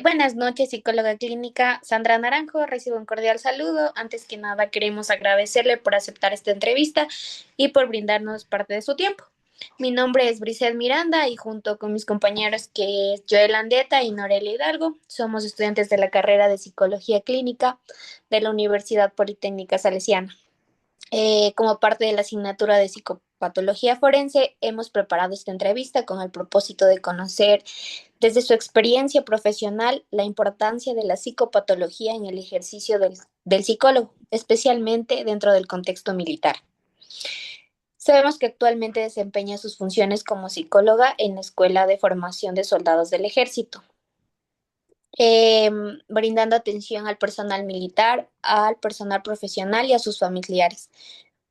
Buenas noches, psicóloga clínica Sandra Naranjo. Recibo un cordial saludo. Antes que nada, queremos agradecerle por aceptar esta entrevista y por brindarnos parte de su tiempo. Mi nombre es Brisel Miranda y junto con mis compañeros que es Joel Andeta y Norelia Hidalgo, somos estudiantes de la carrera de Psicología Clínica de la Universidad Politécnica Salesiana. Como parte de la asignatura de psicopatología forense, hemos preparado esta entrevista con el propósito de conocer desde su experiencia profesional la importancia de la psicopatología en el ejercicio del psicólogo, especialmente dentro del contexto militar. Sabemos que actualmente desempeña sus funciones como psicóloga en la Escuela de Formación de Soldados del Ejército, brindando atención al personal militar, al personal profesional y a sus familiares,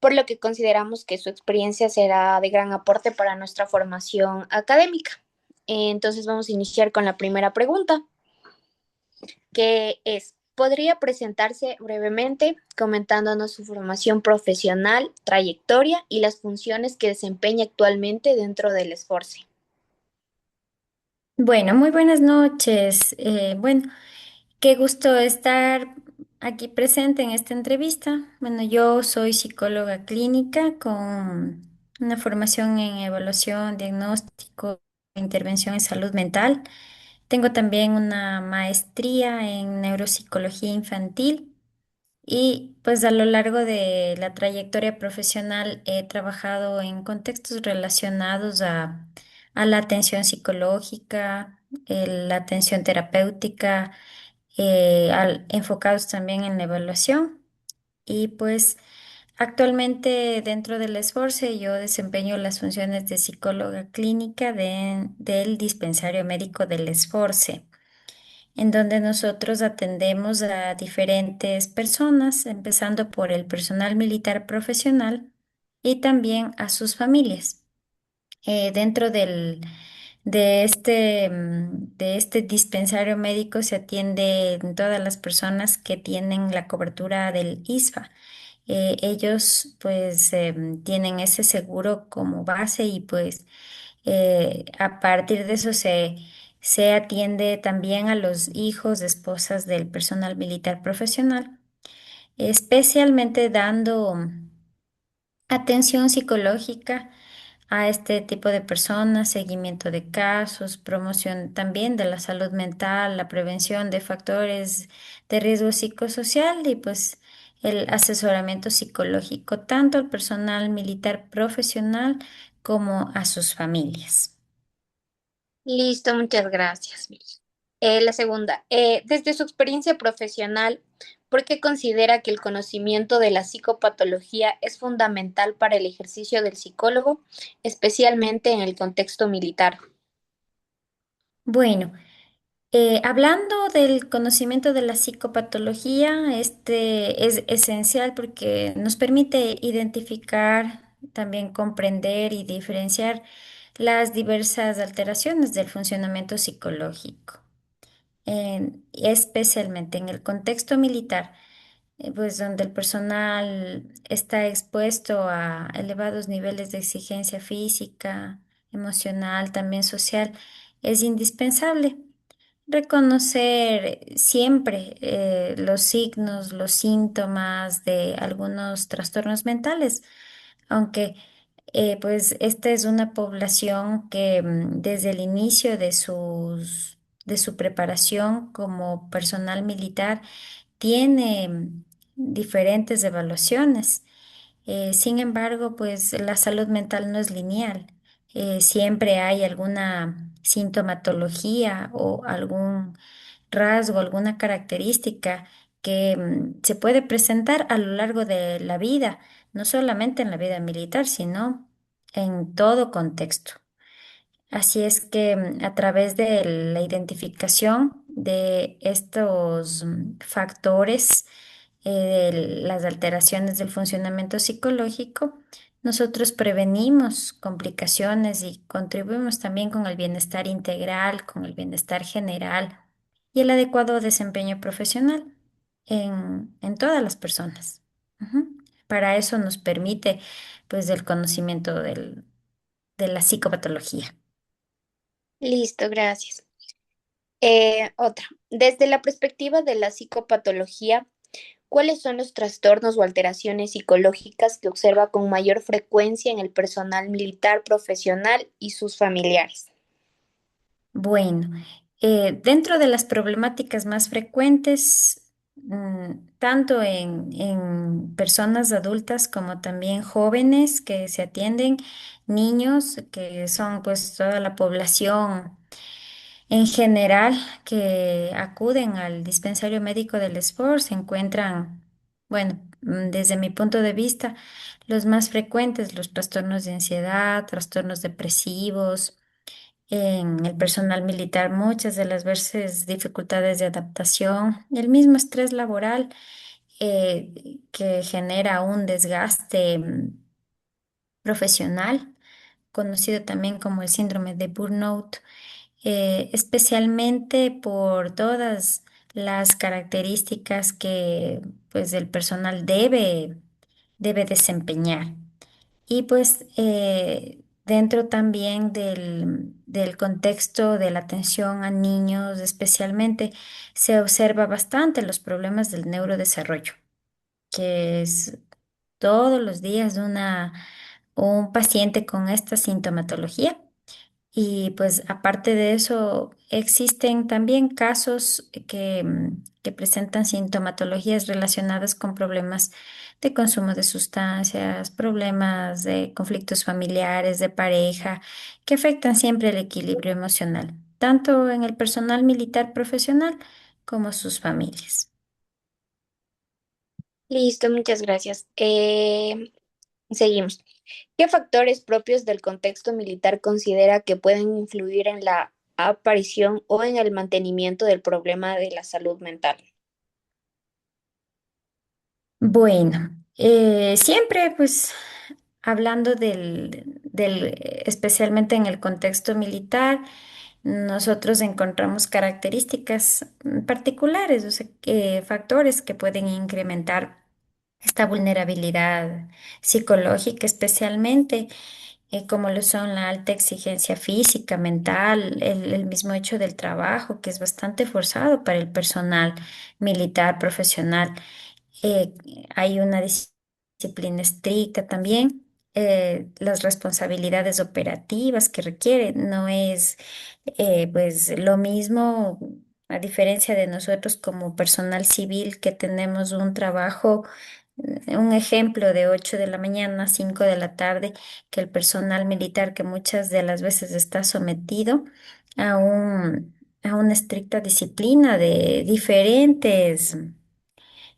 por lo que consideramos que su experiencia será de gran aporte para nuestra formación académica. Entonces vamos a iniciar con la primera pregunta, que es, ¿podría presentarse brevemente comentándonos su formación profesional, trayectoria y las funciones que desempeña actualmente dentro del esfuerzo? Bueno, muy buenas noches. Bueno, qué gusto estar aquí presente en esta entrevista. Bueno, yo soy psicóloga clínica con una formación en evaluación, diagnóstico e intervención en salud mental. Tengo también una maestría en neuropsicología infantil y pues a lo largo de la trayectoria profesional he trabajado en contextos relacionados a la atención psicológica, la atención terapéutica, enfocados también en la evaluación. Y pues actualmente dentro del esfuerzo yo desempeño las funciones de psicóloga clínica del dispensario médico del esfuerzo, en donde nosotros atendemos a diferentes personas, empezando por el personal militar profesional y también a sus familias. Dentro de este dispensario médico se atienden todas las personas que tienen la cobertura del ISFA. Ellos pues tienen ese seguro como base y pues a partir de eso se atiende también a los hijos, esposas del personal militar profesional, especialmente dando atención psicológica a este tipo de personas, seguimiento de casos, promoción también de la salud mental, la prevención de factores de riesgo psicosocial y pues el asesoramiento psicológico tanto al personal militar profesional como a sus familias. Listo, muchas gracias. La segunda, desde su experiencia profesional, ¿por qué considera que el conocimiento de la psicopatología es fundamental para el ejercicio del psicólogo, especialmente en el contexto militar? Bueno, hablando del conocimiento de la psicopatología, este es esencial porque nos permite identificar, también comprender y diferenciar las diversas alteraciones del funcionamiento psicológico, especialmente en el contexto militar, pues donde el personal está expuesto a elevados niveles de exigencia física, emocional, también social. Es indispensable reconocer siempre los signos, los síntomas de algunos trastornos mentales, aunque pues esta es una población que desde el inicio de su preparación como personal militar tiene diferentes evaluaciones. Sin embargo, pues la salud mental no es lineal. Siempre hay alguna sintomatología o algún rasgo, alguna característica que se puede presentar a lo largo de la vida, no solamente en la vida militar, sino en todo contexto. Así es que a través de la identificación de estos factores, de las alteraciones del funcionamiento psicológico, nosotros prevenimos complicaciones y contribuimos también con el bienestar integral, con el bienestar general y el adecuado desempeño profesional en todas las personas. Ujú. Para eso nos permite, pues, el conocimiento de la psicopatología. Listo, gracias. Otra, desde la perspectiva de la psicopatología, ¿cuáles son los trastornos o alteraciones psicológicas que observa con mayor frecuencia en el personal militar profesional y sus familiares? Bueno, dentro de las problemáticas más frecuentes, tanto en personas adultas como también jóvenes que se atienden, niños, que son pues toda la población en general que acuden al dispensario médico del SPOR, se encuentran, bueno, desde mi punto de vista, los más frecuentes, los trastornos de ansiedad, trastornos depresivos en el personal militar, muchas de las veces dificultades de adaptación, el mismo estrés laboral que genera un desgaste profesional, conocido también como el síndrome de burnout, especialmente por todas las características que pues el personal debe desempeñar. Y pues dentro también del contexto de la atención a niños especialmente, se observa bastante los problemas del neurodesarrollo, que es todos los días un paciente con esta sintomatología. Y pues aparte de eso, existen también casos que presentan sintomatologías relacionadas con problemas de consumo de sustancias, problemas de conflictos familiares, de pareja, que afectan siempre el equilibrio emocional, tanto en el personal militar profesional como sus familias. Listo, muchas gracias. Seguimos. ¿Qué factores propios del contexto militar considera que pueden influir en la aparición o en el mantenimiento del problema de la salud mental? Bueno, siempre pues hablando especialmente en el contexto militar, nosotros encontramos características particulares, o sea, factores que pueden incrementar esta vulnerabilidad psicológica, especialmente como lo son la alta exigencia física, mental, el mismo hecho del trabajo, que es bastante forzado para el personal militar profesional. eh, Hay una disciplina estricta también. Las responsabilidades operativas que requiere no es pues lo mismo, a diferencia de nosotros como personal civil que tenemos un trabajo, un ejemplo de 8 de la mañana a 5 de la tarde, que el personal militar que muchas de las veces está sometido a una estricta disciplina de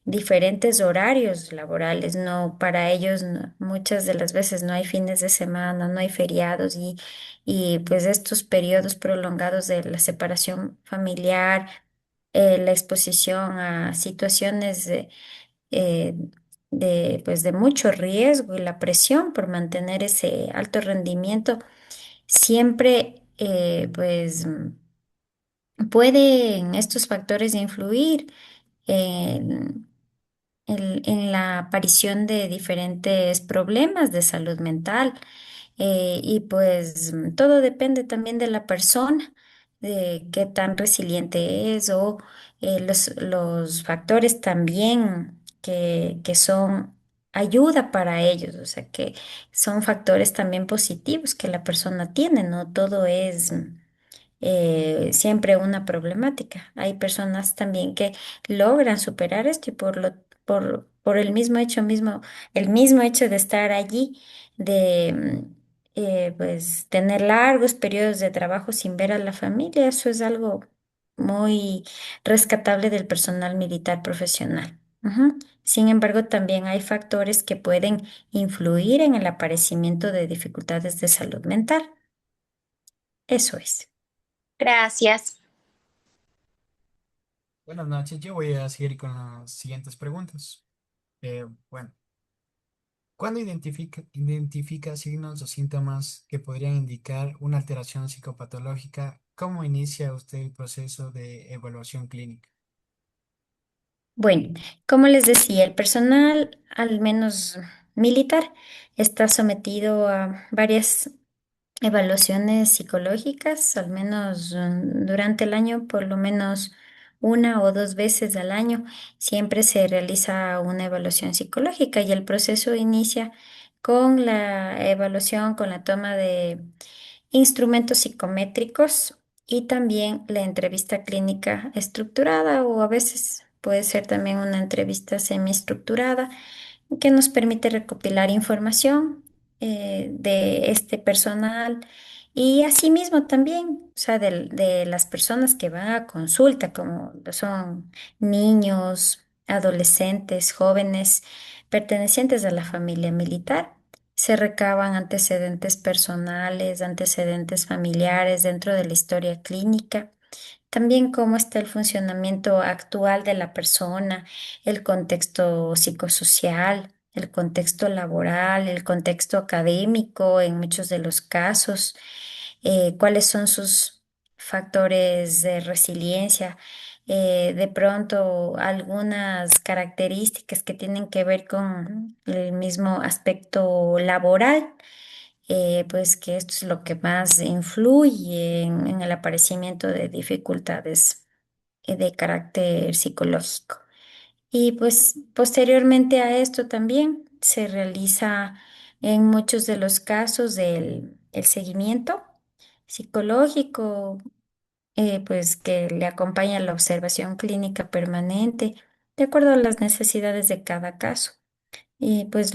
diferentes horarios laborales. No, para ellos muchas de las veces no hay fines de semana, no hay feriados y pues estos periodos prolongados de la separación familiar, la exposición a situaciones eh, pues de mucho riesgo y la presión por mantener ese alto rendimiento siempre pueden estos factores influir en la aparición de diferentes problemas de salud mental. Y pues todo depende también de la persona, de qué tan resiliente es o los factores también que son ayuda para ellos, o sea que son factores también positivos que la persona tiene, no todo es siempre una problemática. Hay personas también que logran superar esto y por el mismo hecho de estar allí, de pues tener largos periodos de trabajo sin ver a la familia, eso es algo muy rescatable del personal militar profesional. Ujú. Sin embargo, también hay factores que pueden influir en el aparecimiento de dificultades de salud mental. Eso es. Gracias. Buenas noches, yo voy a seguir con las siguientes preguntas. Bueno, ¿cuándo identifica signos o síntomas que podrían indicar una alteración psicopatológica? ¿Cómo inicia usted el proceso de evaluación clínica? Bueno, como les decía, el personal, al menos militar, está sometido a varias evaluaciones psicológicas, al menos durante el año, por lo menos una o dos veces al año, siempre se realiza una evaluación psicológica y el proceso inicia con la evaluación, con la toma de instrumentos psicométricos y también la entrevista clínica estructurada o a veces puede ser también una entrevista semiestructurada que nos permite recopilar información de este personal y asimismo también, o sea, de las personas que van a consulta, como lo son niños, adolescentes, jóvenes, pertenecientes a la familia militar. Se recaban antecedentes personales, antecedentes familiares dentro de la historia clínica. También cómo está el funcionamiento actual de la persona, el contexto psicosocial, el contexto laboral, el contexto académico en muchos de los casos, cuáles son sus factores de resiliencia, de pronto algunas características que tienen que ver con el mismo aspecto laboral, pues que esto es lo que más influye en el aparecimiento de dificultades de carácter psicológico. Y pues posteriormente a esto también se realiza en muchos de los casos el seguimiento psicológico, pues que le acompaña la observación clínica permanente de acuerdo a las necesidades de cada caso. Y pues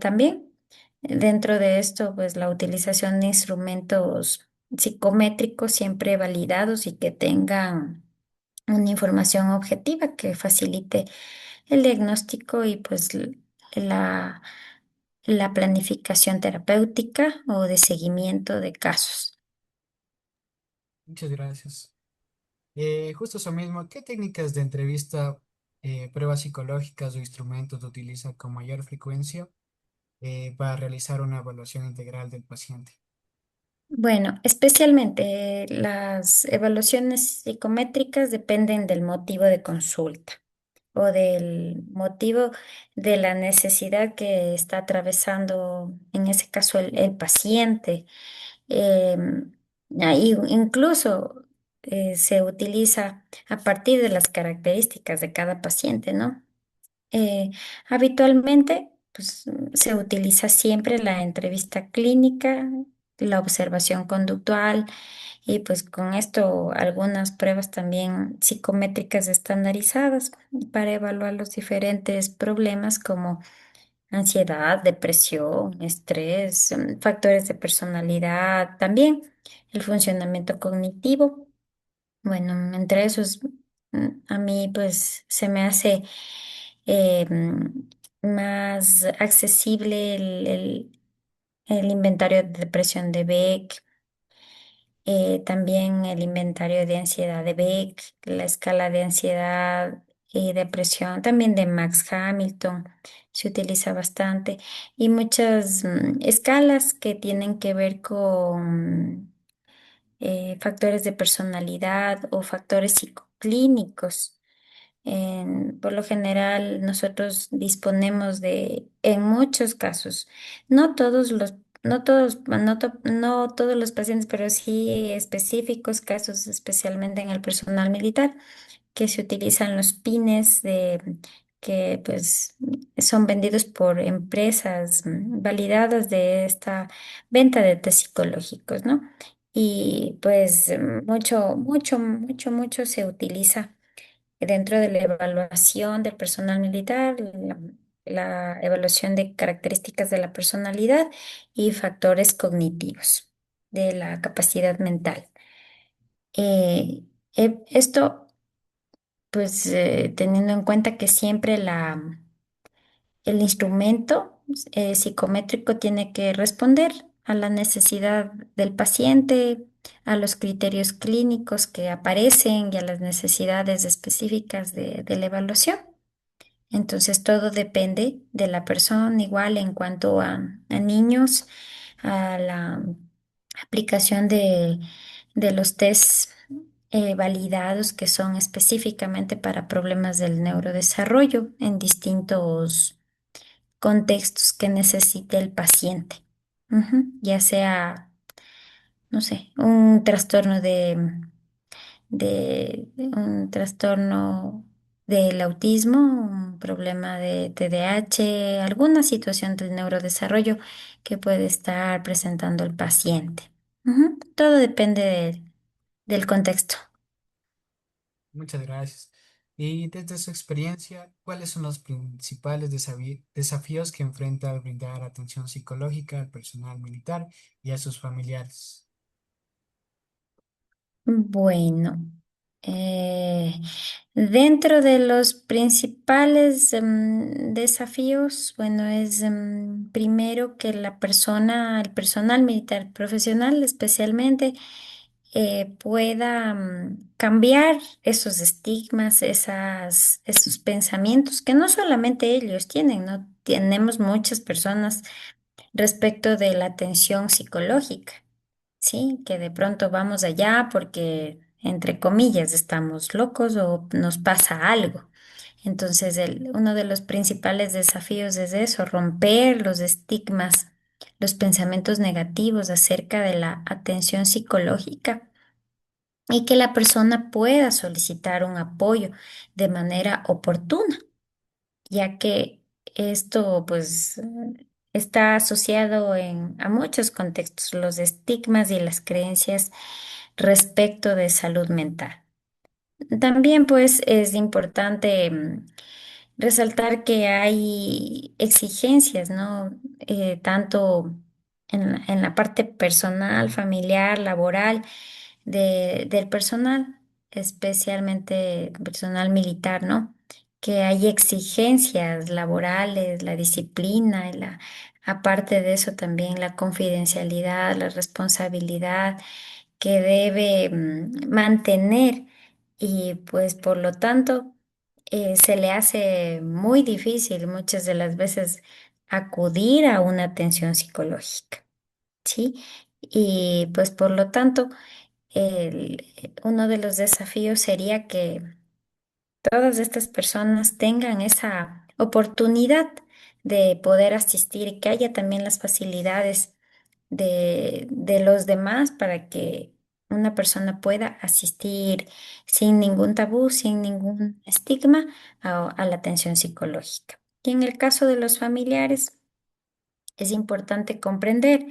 también dentro de esto, pues la utilización de instrumentos psicométricos siempre validados y que tengan una información objetiva que facilite el diagnóstico y pues la, la planificación terapéutica o de seguimiento de casos. Muchas gracias. Justo eso mismo, ¿qué técnicas de entrevista, pruebas psicológicas o instrumentos utiliza con mayor frecuencia para realizar una evaluación integral del paciente? Bueno, especialmente las evaluaciones psicométricas dependen del motivo de consulta o del motivo de la necesidad que está atravesando, en ese caso, el paciente. Ahí incluso se utiliza a partir de las características de cada paciente, ¿no? Eh, Habitualmente, pues, se utiliza siempre la entrevista clínica, la observación conductual y pues con esto algunas pruebas también psicométricas estandarizadas para evaluar los diferentes problemas como ansiedad, depresión, estrés, factores de personalidad, también el funcionamiento cognitivo. Bueno, entre esos, a mí pues se me hace más accesible el inventario de depresión de Beck, también el inventario de ansiedad de Beck, la escala de ansiedad y depresión, también de Max Hamilton, se utiliza bastante, y muchas escalas que tienen que ver con factores de personalidad o factores psicoclínicos. Por lo general, nosotros disponemos en muchos casos, no todos los, no todos los pacientes, pero sí específicos casos, especialmente en el personal militar, que se utilizan los pines que pues son vendidos por empresas validadas de esta venta de test psicológicos, ¿no? Y pues mucho se utiliza dentro de la evaluación del personal militar, la evaluación de características de la personalidad y factores cognitivos de la capacidad mental. Eh, Esto, pues teniendo en cuenta que siempre el instrumento psicométrico tiene que responder a la necesidad del paciente, a los criterios clínicos que aparecen y a las necesidades específicas de la evaluación. Entonces, todo depende de la persona, igual en cuanto a niños, a la aplicación de los tests validados que son específicamente para problemas del neurodesarrollo en distintos contextos que necesite el paciente. Ujú. Ya sea no sé, un trastorno de un trastorno del autismo, un problema de TDAH, alguna situación del neurodesarrollo que puede estar presentando el paciente. Ujú. Todo depende del contexto. Muchas gracias. Y desde su experiencia, ¿cuáles son los principales desafíos que enfrenta al brindar atención psicológica al personal militar y a sus familiares? Bueno, eh, dentro de los principales desafíos, bueno, es primero que la persona, el personal militar profesional especialmente, pueda cambiar esos estigmas, esos pensamientos que no solamente ellos tienen, ¿no? Tenemos muchas personas respecto de la atención psicológica. Sí, que de pronto vamos allá porque, entre comillas, estamos locos o nos pasa algo. Entonces, uno de los principales desafíos es eso, romper los estigmas, los pensamientos negativos acerca de la atención psicológica y que la persona pueda solicitar un apoyo de manera oportuna, ya que esto, pues, está asociado a muchos contextos, los estigmas y las creencias respecto de salud mental. También, pues, es importante resaltar que hay exigencias, ¿no? Tanto en la parte personal, familiar, laboral del personal, especialmente personal militar, ¿no? Que hay exigencias laborales, la disciplina, aparte de eso también la confidencialidad, la responsabilidad que debe mantener y pues por lo tanto se le hace muy difícil muchas de las veces acudir a una atención psicológica, ¿sí? Y pues por lo tanto uno de los desafíos sería que todas estas personas tengan esa oportunidad de poder asistir y que haya también las facilidades de los demás para que una persona pueda asistir sin ningún tabú, sin ningún estigma a la atención psicológica. Y en el caso de los familiares, es importante comprender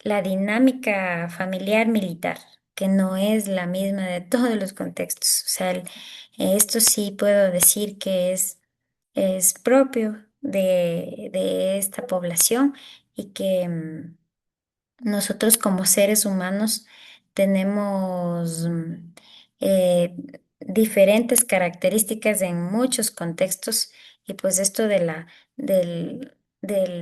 la dinámica familiar militar, que no es la misma de todos los contextos. O sea, esto sí puedo decir que es propio de esta población y que nosotros como seres humanos tenemos eh, diferentes características en muchos contextos y pues esto del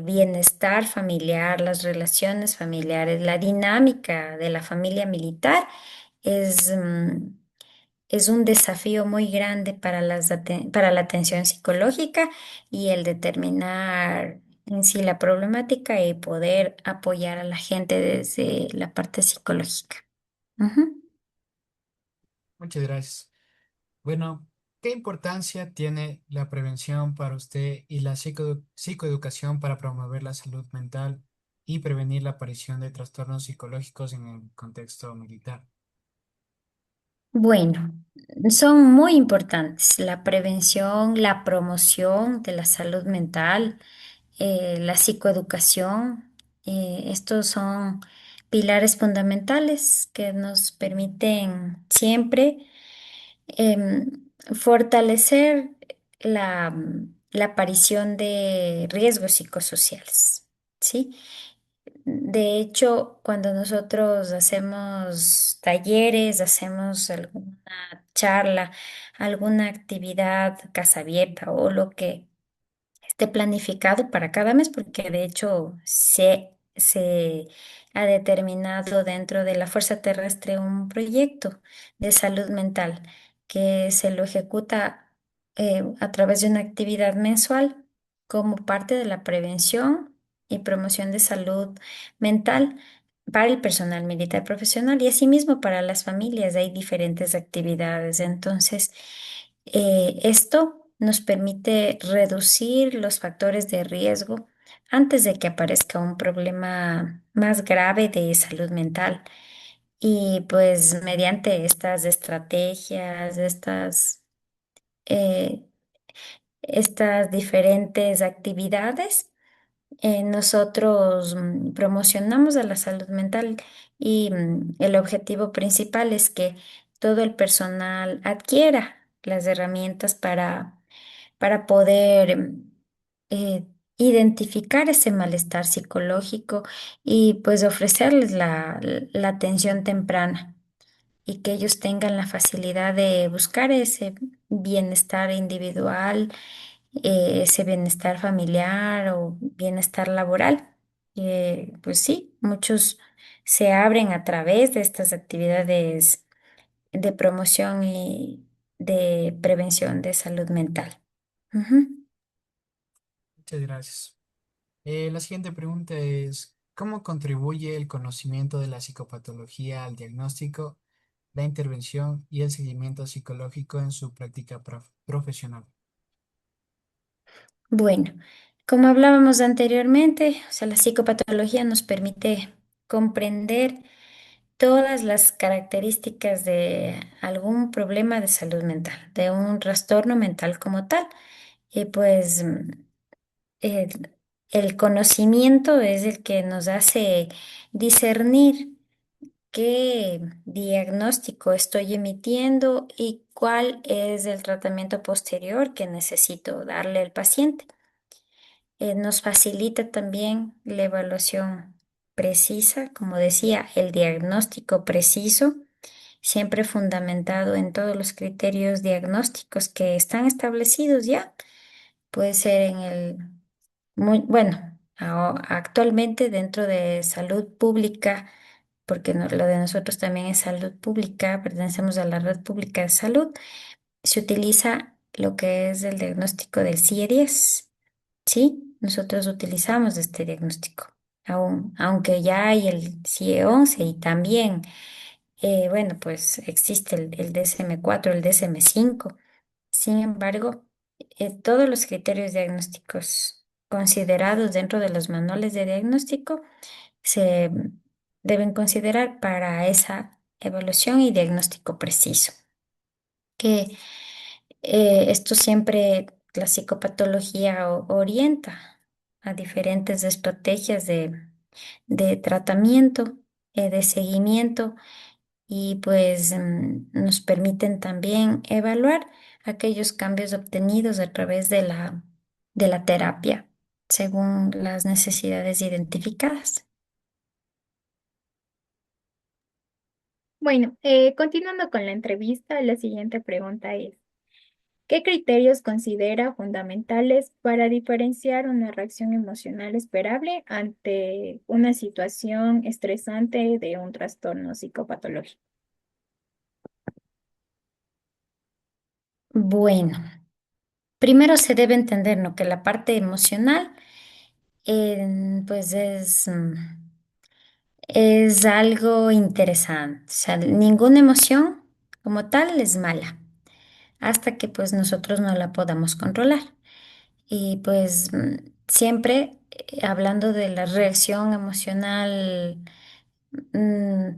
bienestar familiar, las relaciones familiares, la dinámica de la familia militar es, es un desafío muy grande para para la atención psicológica y el determinar en sí la problemática y poder apoyar a la gente desde la parte psicológica. Ujú. Muchas gracias. Bueno, ¿qué importancia tiene la prevención para usted y la psicoeducación para promover la salud mental y prevenir la aparición de trastornos psicológicos en el contexto militar? Bueno, son muy importantes la prevención, la promoción de la salud mental, la psicoeducación. Estos son pilares fundamentales que nos permiten siempre fortalecer la aparición de riesgos psicosociales, ¿sí? De hecho, cuando nosotros hacemos talleres, hacemos alguna charla, alguna actividad casa abierta o lo que esté planificado para cada mes, porque de hecho se ha determinado dentro de la Fuerza Terrestre un proyecto de salud mental que se lo ejecuta a través de una actividad mensual como parte de la prevención y promoción de salud mental para el personal militar profesional y asimismo para las familias. Hay diferentes actividades. Entonces, esto nos permite reducir los factores de riesgo antes de que aparezca un problema más grave de salud mental. Y pues mediante estas estrategias, eh, estas diferentes actividades, nosotros promocionamos a la salud mental y el objetivo principal es que todo el personal adquiera las herramientas para poder identificar ese malestar psicológico y pues ofrecerles la atención temprana y que ellos tengan la facilidad de buscar ese bienestar individual, ese bienestar familiar o bienestar laboral. Pues sí, muchos se abren a través de estas actividades de promoción y de prevención de salud mental. Ujú. Muchas gracias. La siguiente pregunta es, ¿cómo contribuye el conocimiento de la psicopatología al diagnóstico, la intervención y el seguimiento psicológico en su práctica profesional? Bueno, como hablábamos anteriormente, o sea, la psicopatología nos permite comprender todas las características de algún problema de salud mental, de un trastorno mental como tal. Y pues el, el conocimiento es el que nos hace discernir qué diagnóstico estoy emitiendo y cuál es el tratamiento posterior que necesito darle al paciente. Nos facilita también la evaluación precisa, como decía, el diagnóstico preciso, siempre fundamentado en todos los criterios diagnósticos que están establecidos ya. Puede ser en bueno, actualmente dentro de salud pública, porque lo de nosotros también es salud pública, pertenecemos a la red pública de salud, se utiliza lo que es el diagnóstico del CIE-10. Sí, nosotros utilizamos este diagnóstico, aunque ya hay el CIE-11 y también, bueno, pues existe el DSM-4, el DSM-5. Sin embargo, todos los criterios diagnósticos considerados dentro de los manuales de diagnóstico se deben considerar para esa evaluación y diagnóstico preciso. Que esto siempre la psicopatología orienta a diferentes estrategias de tratamiento, de seguimiento y pues nos permiten también evaluar aquellos cambios obtenidos a través de la terapia según las necesidades identificadas. Bueno, continuando con la entrevista, la siguiente pregunta es, ¿qué criterios considera fundamentales para diferenciar una reacción emocional esperable ante una situación estresante de un trastorno psicopatológico? Bueno, primero se debe entender, ¿no?, que la parte emocional pues es algo interesante. O sea, ninguna emoción como tal es mala hasta que pues nosotros no la podamos controlar. Y pues siempre hablando de la reacción emocional,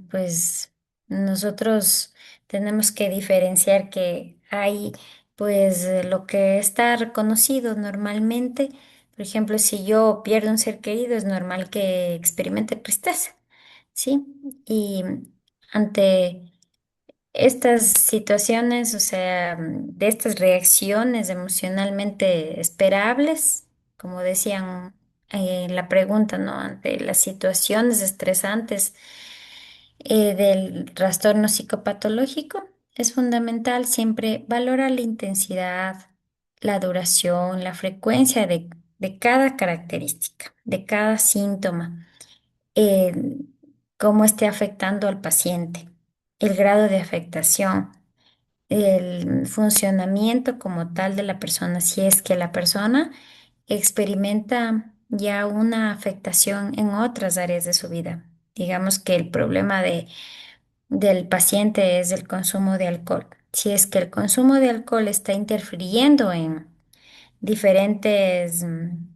pues nosotros tenemos que diferenciar que hay pues lo que está reconocido normalmente. Por ejemplo, si yo pierdo un ser querido, es normal que experimente tristeza, ¿sí? Y ante estas situaciones, o sea, de estas reacciones emocionalmente esperables, como decían en la pregunta, ¿no? Ante las situaciones estresantes del trastorno psicopatológico, es fundamental siempre valorar la intensidad, la duración, la frecuencia de cada característica, de cada síntoma, eh, cómo esté afectando al paciente, el grado de afectación, el funcionamiento como tal de la persona, si es que la persona experimenta ya una afectación en otras áreas de su vida. Digamos que el problema del paciente es el consumo de alcohol. Si es que el consumo de alcohol está interfiriendo en diferentes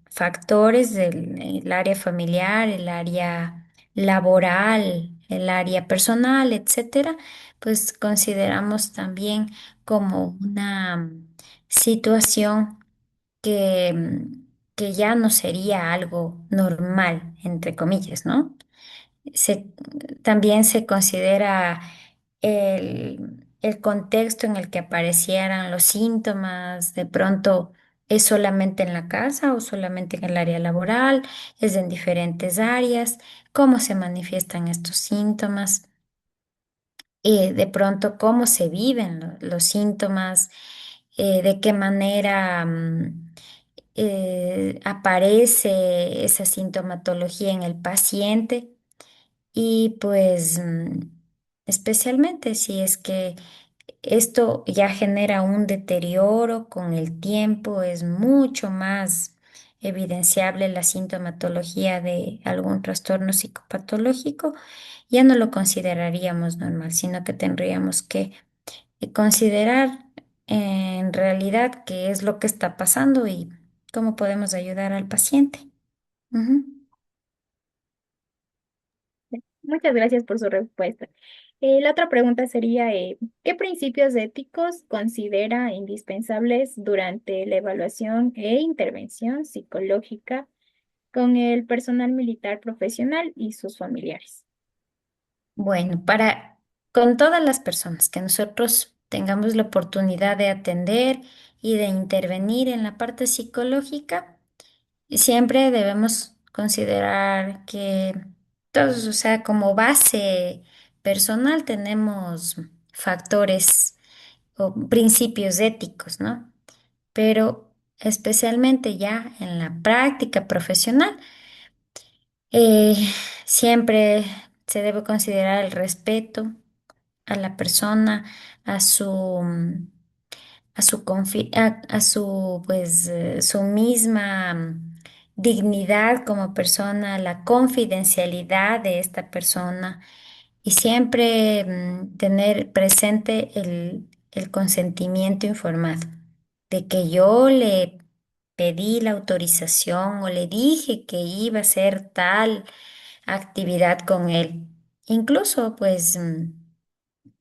factores del el área familiar, el área laboral, el área personal, etcétera, pues consideramos también como una situación que, que ya no sería algo normal, entre comillas, ¿no? Se, también se considera el contexto en el que aparecieran los síntomas, de pronto es solamente en la casa o solamente en el área laboral, es en diferentes áreas, cómo se manifiestan estos síntomas, de pronto cómo se viven los síntomas, de qué manera aparece esa sintomatología en el paciente. Y pues especialmente si es que esto ya genera un deterioro con el tiempo, es mucho más evidenciable la sintomatología de algún trastorno psicopatológico, ya no lo consideraríamos normal, sino que tendríamos que considerar en realidad qué es lo que está pasando y cómo podemos ayudar al paciente. Ujú. Muchas gracias por su respuesta. La otra pregunta sería, ¿qué principios éticos considera indispensables durante la evaluación e intervención psicológica con el personal militar profesional y sus familiares? Bueno, con todas las personas que nosotros tengamos la oportunidad de atender y de intervenir en la parte psicológica, siempre debemos considerar que todos, o sea, como base personal tenemos factores o principios éticos, ¿no? Pero especialmente ya en la práctica profesional, eh, siempre se debe considerar el respeto a la persona, a a su, pues, su misma dignidad como persona, la confidencialidad de esta persona y siempre tener presente el consentimiento informado de que yo le pedí la autorización o le dije que iba a hacer tal actividad con él. Incluso, pues,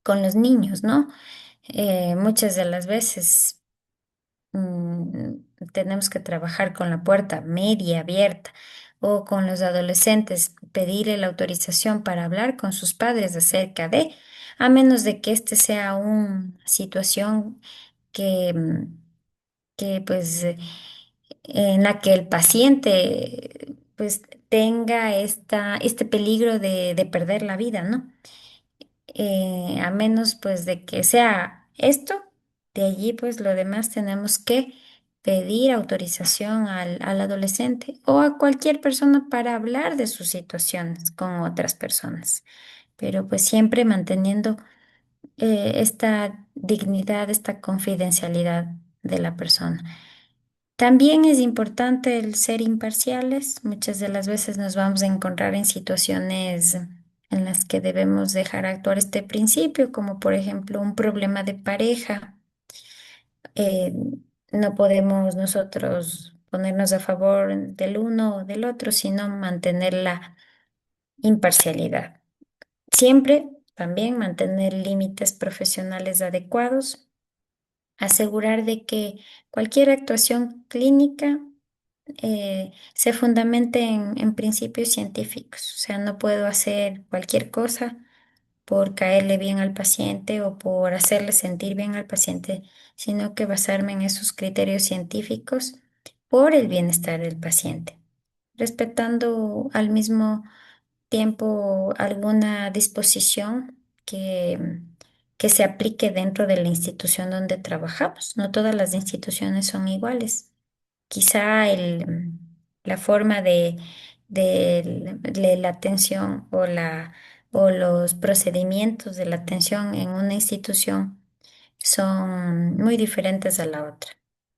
con los niños, ¿no? Muchas de las veces mm, tenemos que trabajar con la puerta media abierta o con los adolescentes, pedirle la autorización para hablar con sus padres acerca de, a menos de que este sea una situación que, que pues en la que el paciente pues tenga este peligro de perder la vida, ¿no? A menos pues de que sea esto, de allí pues lo demás tenemos que pedir autorización al adolescente o a cualquier persona para hablar de sus situaciones con otras personas, pero pues siempre manteniendo esta dignidad, esta confidencialidad de la persona. También es importante el ser imparciales. Muchas de las veces nos vamos a encontrar en situaciones en las que debemos dejar actuar este principio, como por ejemplo un problema de pareja. Eh, no podemos nosotros ponernos a favor del uno o del otro, sino mantener la imparcialidad. Siempre también mantener límites profesionales adecuados, asegurar de que cualquier actuación clínica se fundamente en principios científicos. O sea, no puedo hacer cualquier cosa por caerle bien al paciente o por hacerle sentir bien al paciente, sino que basarme en esos criterios científicos por el bienestar del paciente, respetando al mismo tiempo alguna disposición que se aplique dentro de la institución donde trabajamos. No todas las instituciones son iguales. Quizá la forma de la atención o los procedimientos de la atención en una institución son muy diferentes a la otra.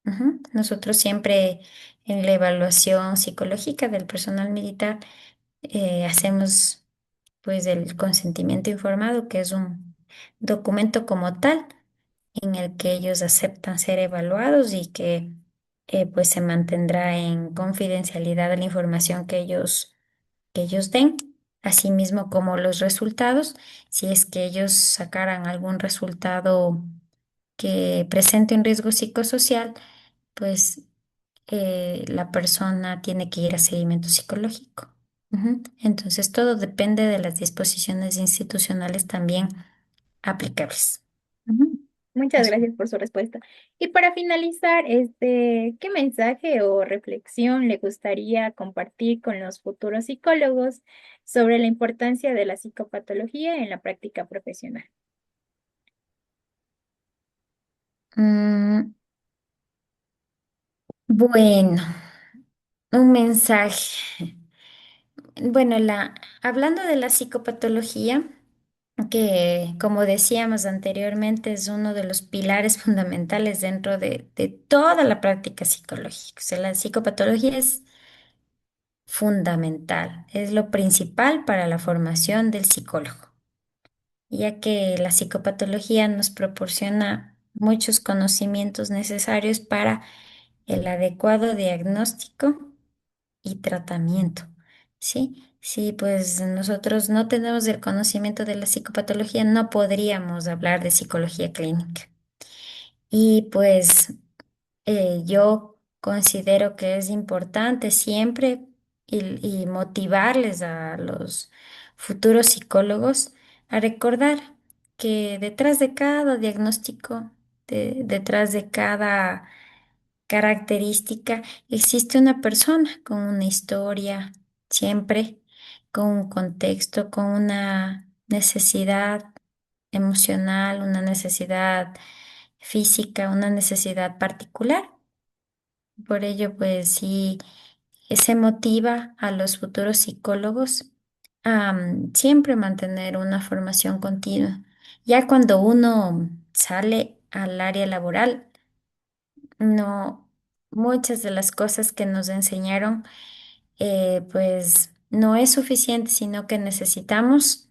Ujú. Nosotros siempre en la evaluación psicológica del personal militar hacemos pues el consentimiento informado, que es un documento como tal en el que ellos aceptan ser evaluados y que pues se mantendrá en confidencialidad la información que ellos den asimismo como los resultados. Si es que ellos sacaran algún resultado que presente un riesgo psicosocial, pues la persona tiene que ir a seguimiento psicológico. Ujú. Entonces, todo depende de las disposiciones institucionales también aplicables. Ujú. Muchas Eso. gracias por su respuesta. Y para finalizar, ¿qué mensaje o reflexión le gustaría compartir con los futuros psicólogos sobre la importancia de la psicopatología en la práctica profesional? Mm, bueno, un mensaje. Bueno, hablando de la psicopatología, que como decíamos anteriormente es uno de los pilares fundamentales dentro de toda la práctica psicológica. O sea, la psicopatología es fundamental, es lo principal para la formación del psicólogo, ya que la psicopatología nos proporciona muchos conocimientos necesarios para el adecuado diagnóstico y tratamiento, ¿sí? Si pues nosotros no tenemos el conocimiento de la psicopatología, no podríamos hablar de psicología clínica. Y pues yo considero que es importante siempre y motivarles a los futuros psicólogos a recordar que detrás de cada diagnóstico, detrás de cada característica, existe una persona con una historia, siempre con un contexto, con una necesidad emocional, una necesidad física, una necesidad particular. Por ello, pues sí, se motiva a los futuros psicólogos a siempre mantener una formación continua. Ya cuando uno sale al área laboral, no, muchas de las cosas que nos enseñaron, pues no es suficiente, sino que necesitamos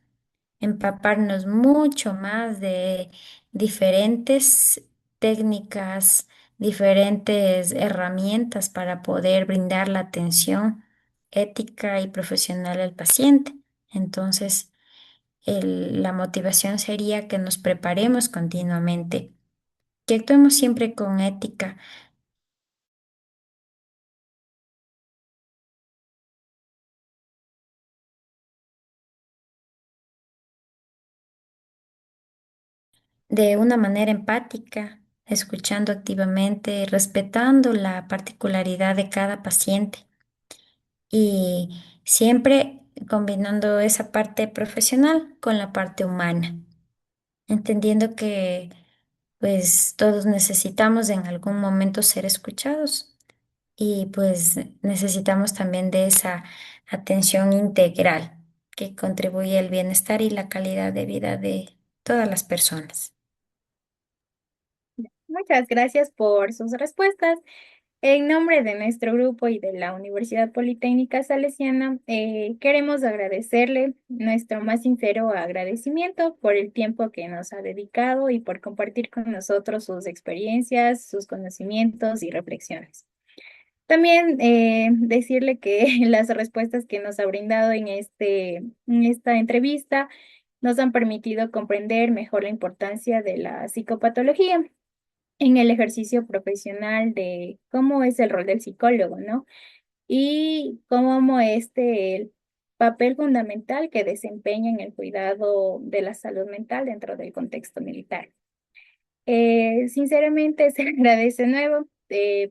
empaparnos mucho más de diferentes técnicas, diferentes herramientas para poder brindar la atención ética y profesional al paciente. Entonces, la motivación sería que nos preparemos continuamente, que actuemos siempre con ética de una manera empática, escuchando activamente, respetando la particularidad de cada paciente y siempre combinando esa parte profesional con la parte humana, entendiendo que pues todos necesitamos en algún momento ser escuchados y pues necesitamos también de esa atención integral que contribuye al bienestar y la calidad de vida de todas las personas. Muchas gracias por sus respuestas. En nombre de nuestro grupo y de la Universidad Politécnica Salesiana, queremos agradecerle nuestro más sincero agradecimiento por el tiempo que nos ha dedicado y por compartir con nosotros sus experiencias, sus conocimientos y reflexiones. También decirle que las respuestas que nos ha brindado en esta entrevista nos han permitido comprender mejor la importancia de la psicopatología en el ejercicio profesional de cómo es el rol del psicólogo, ¿no? Y cómo el papel fundamental que desempeña en el cuidado de la salud mental dentro del contexto militar. Sinceramente, se agradece de nuevo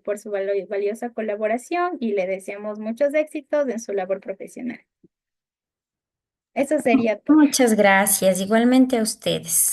por su valiosa colaboración y le deseamos muchos éxitos en su labor profesional. Eso sería todo. Muchas gracias, igualmente a ustedes.